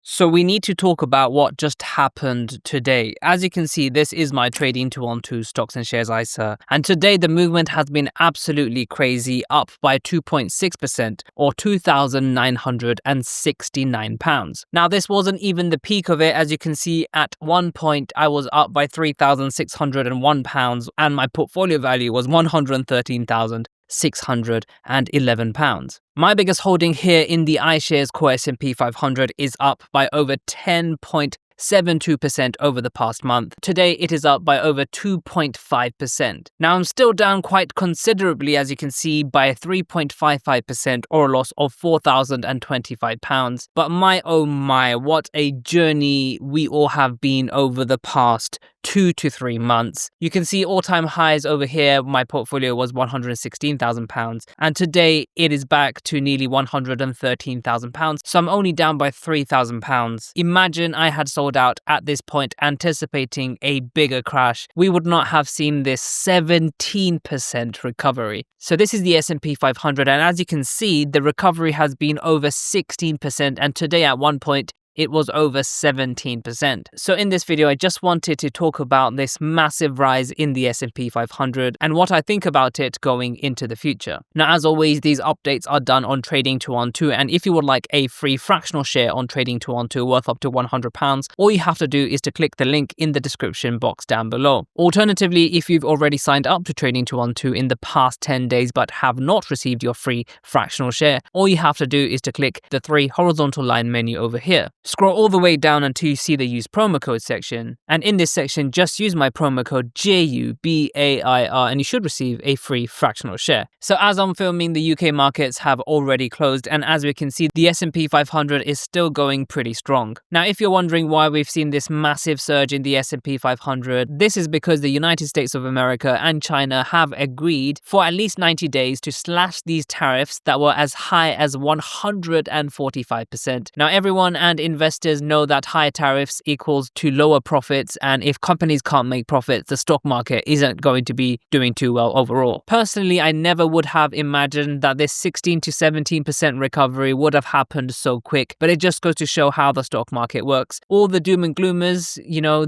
So we need to talk about what just happened today. As you can see, this is my trading tool onto stocks and shares ISA. And today the movement has been absolutely crazy, up by 2.6% or £2,969. Now, this wasn't even the peak of it. As you can see, at one point I was up by £3,601 and my portfolio value was £113,611. My biggest holding here in the iShares Core S&P 500 is up by over 10.72% over the past month. Today, it is up by over 2.5%. Now, I'm still down quite considerably, as you can see, by 3.55% or a loss of £4,025. But my oh my, what a journey we all have been over the past 2 to 3 months. You can see all-time highs over here. My portfolio was £116,000 and today it is back to nearly £113,000. So I'm only down by £3,000. Imagine I had sold out at this point anticipating a bigger crash. We would not have seen this 17% recovery. So this is the S&P 500 and as you can see, the recovery has been over 16% and today at one point it was over 17%. So in this video, I just wanted to talk about this massive rise in the S&P 500 and what I think about it going into the future. Now, as always, these updates are done on Trading 212, and if you would like a free fractional share on Trading 212 worth up to £100, all you have to do is to click the link in the description box down below. Alternatively, if you've already signed up to Trading 212 in the past 10 days but have not received your free fractional share, all you have to do is to click the 3 horizontal line menu over here. Scroll all the way down until you see the use promo code section. And in this section, just use my promo code JUBAIR and you should receive a free fractional share. So as I'm filming, the UK markets have already closed. And as we can see, the S&P 500 is still going pretty strong. Now, if you're wondering why we've seen this massive surge in the S&P 500, this is because the United States of America and China have agreed for at least 90 days to slash these tariffs that were as high as 145%. Now, everyone and investors know that higher tariffs equals to lower profits, and if companies can't make profits, the stock market isn't going to be doing too well overall. Personally, I never would have imagined that this 16 to 17% recovery would have happened so quick, but it just goes to show how the stock market works. All the doom and gloomers,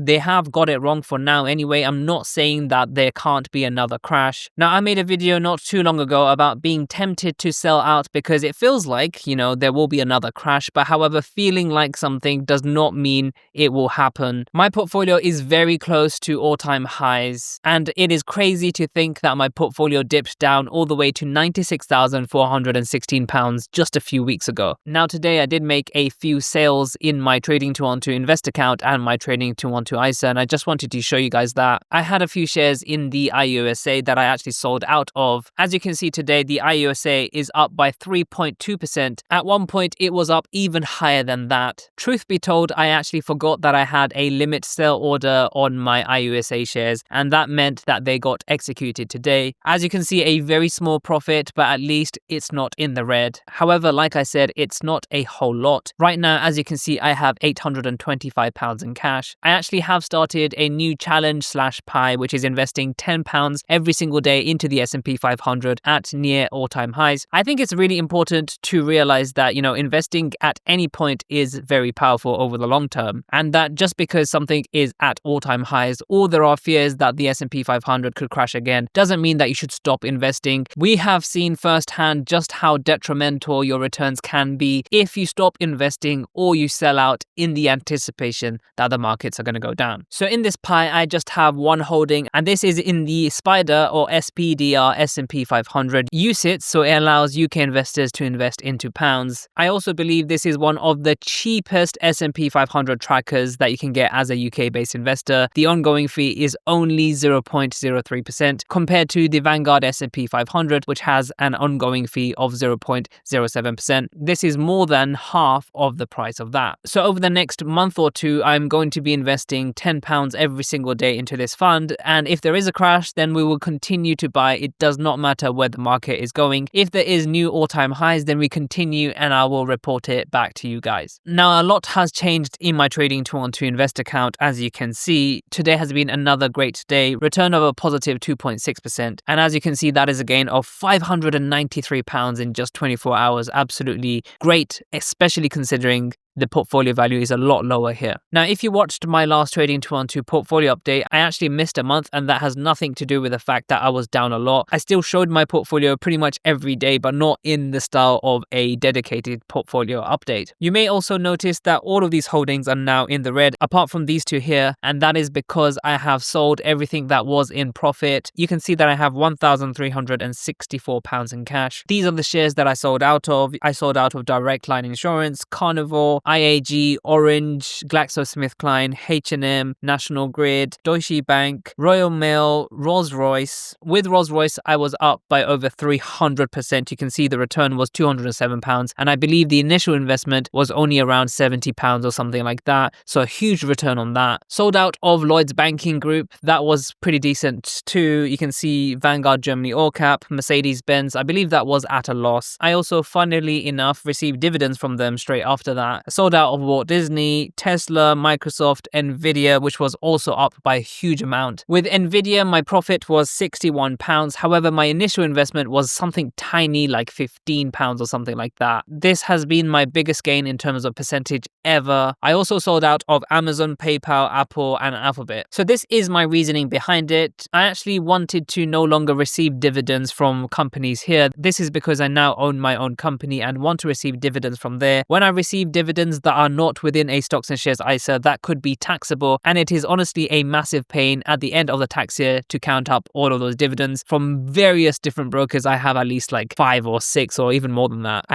they have got it wrong for now anyway. I'm not saying that there can't be another crash. Now, I made a video not too long ago about being tempted to sell out because it feels like, there will be another crash, but however, feeling like something does not mean it will happen. My portfolio is very close to all-time highs, and it is crazy to think that my portfolio dipped down all the way to £96,416 just a few weeks ago. Now, today I did make a few sales in my Trading 212 Invest account and my Trading 212 ISA, and I just wanted to show you guys that. I had a few shares in the IUSA that I actually sold out of. As you can see today, the IUSA is up by 3.2%. At one point, it was up even higher than that. Truth be told, I actually forgot that I had a limit sell order on my IUSA shares, and that meant that they got executed today. As you can see, a very small profit, but at least it's not in the red. However, like I said, it's not a whole lot. Right now, as you can see, I have £825 in cash. I actually have started a new challenge/pie, which is investing £10 every single day into the S&P 500 at near all-time highs. I think it's really important to realize that, investing at any point is very powerful over the long term, and that just because something is at all-time highs or there are fears that the S&P 500 could crash again doesn't mean that you should stop investing. We have seen firsthand just how detrimental your returns can be if you stop investing or you sell out in the anticipation that the markets are going to go down. So in this pie, I just have one holding, and this is in the SPDR or SPDR S&P 500 UCITS, so it allows UK investors to invest into pounds. I also believe this is one of the cheapest S&P 500 trackers that you can get as a UK-based investor. The ongoing fee is only 0.03% compared to the Vanguard S&P 500, which has an ongoing fee of 0.07%. This is more than half of the price of that. So over the next month or two, I'm going to be investing £10 every single day into this fund, and if there is a crash, then we will continue to buy. It does not matter where the market is going. If there is new all-time highs, then we continue and I will report it back to you guys. Now, a lot has changed in my Trading 212 Invest account. As you can see, today has been another great day. Return of a positive 2.6%. And as you can see, that is a gain of £593 in just 24 hours. Absolutely great, especially considering the portfolio value is a lot lower here. Now, if you watched my last Trading 212 portfolio update, I actually missed a month, and that has nothing to do with the fact that I was down a lot. I still showed my portfolio pretty much every day, but not in the style of a dedicated portfolio update. You may also notice that all of these holdings are now in the red, apart from these two here, and that is because I have sold everything that was in profit. You can see that I have £1,364 in cash. These are the shares that I sold out of. I sold out of Direct Line Insurance, Carnival, IAG, Orange, GlaxoSmithKline, H&M, National Grid, Deutsche Bank, Royal Mail, Rolls-Royce. With Rolls-Royce, I was up by over 300%. You can see the return was £207, and I believe the initial investment was only around £70 or something like that. So a huge return on that. Sold out of Lloyds Banking Group. That was pretty decent too. You can see Vanguard Germany All Cap, Mercedes-Benz. I believe that was at a loss. I also, funnily enough, received dividends from them straight after that. Sold out of Walt Disney, Tesla, Microsoft, Nvidia, which was also up by a huge amount. With Nvidia, my profit was £61. However, my initial investment was something tiny like £15 or something like that. This has been my biggest gain in terms of percentage ever. I also sold out of Amazon, PayPal, Apple, and Alphabet. So this is my reasoning behind it. I actually wanted to no longer receive dividends from companies here. This is because I now own my own company and want to receive dividends from there. When I receive dividends that are not within a stocks and shares ISA, that could be taxable, and it is honestly a massive pain at the end of the tax year to count up all of those dividends from various different brokers. I have at least like 5 or 6 or even more than that.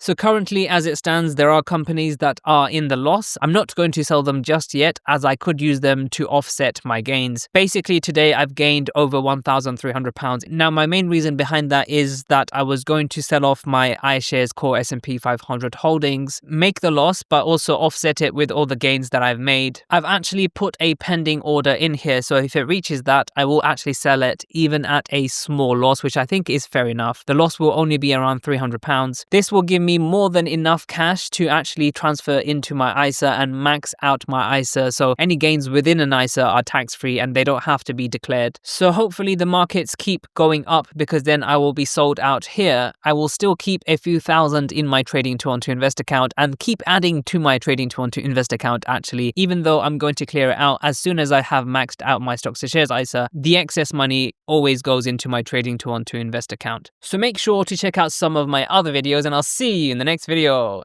So currently, as it stands, there are companies that are in the loss. I'm not going to sell them just yet, as I could use them to offset my gains. Basically, today I've gained over £1,300. Now, my main reason behind that is that I was going to sell off my iShares Core S&P 500 holdings, make the loss, but also offset it with all the gains that I've made. I've actually put a pending order in here, so if it reaches that, I will actually sell it even at a small loss, which I think is fair enough. The loss will only be around £300. This will give me more than enough cash to actually transfer into my ISA and max out my ISA, so any gains within an ISA are tax-free and they don't have to be declared. So hopefully the markets keep going up, because then I will be sold out here. I will still keep a few thousand in my Trading 212 Invest account and keep adding to my Trading 212 Invest account actually, even though I'm going to clear it out as soon as I have maxed out my stocks and shares ISA. The excess money always goes into my Trading 212 Invest account. So make sure to check out some of my other videos, and I'll see you in the next video.